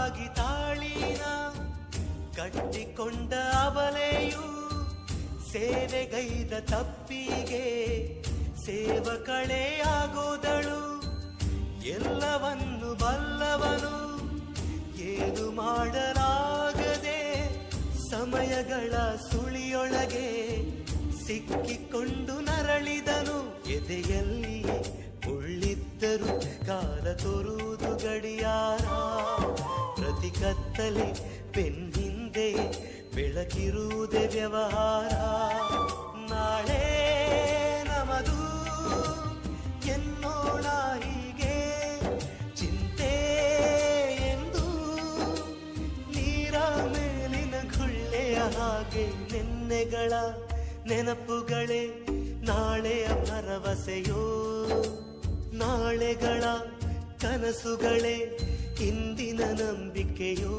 ಬೇಕಾಗಿ ತಾಳಿನ ಕಟ್ಟಿಕೊಂಡ ಅಬಲೆಯು ಸೇವೆಗೈದ ತಪ್ಪಿಗೆ ಸೇವಕಳೇ ಆಗೋದಳು. ಎಲ್ಲವನ್ನು ಬಲ್ಲವನು ಏನು ಮಾಡಲಾಗದೆ ಸಮಯಗಳ ಸುಳಿಯೊಳಗೆ ಸಿಕ್ಕಿಕೊಂಡು ನರಳಿದನು. ಎದೆಯಲ್ಲಿ ಉಳ್ಳಿದ್ದರು ಕಾಲ ತೋರುವುದು ಗಡಿಯಾರ. ಪ್ರತಿ ಕತ್ತಲೆ ಬೆನ್ನಿಂದೆ ಬೆಳಕಿರುವುದೇ ವ್ಯವಹಾರ. ನಾಳೆ ನಮದು ಎನ್ನೋಣ ಹೀಗೆ ಚಿಂತೆ ಎಂದು ನೀರ ಮೇಲಿನ ಗುಳ್ಳೆಯ ಹಾಗೆ ನೆನ್ನೆಗಳ ನೆನಪುಗಳೇ ನಾಳೆಯ ಭರವಸೆಯೋ. ನಾಳೆಗಳ ಕನಸುಗಳೇ ಇಂದಿನ ನಂಬಿಕೆಯೋ.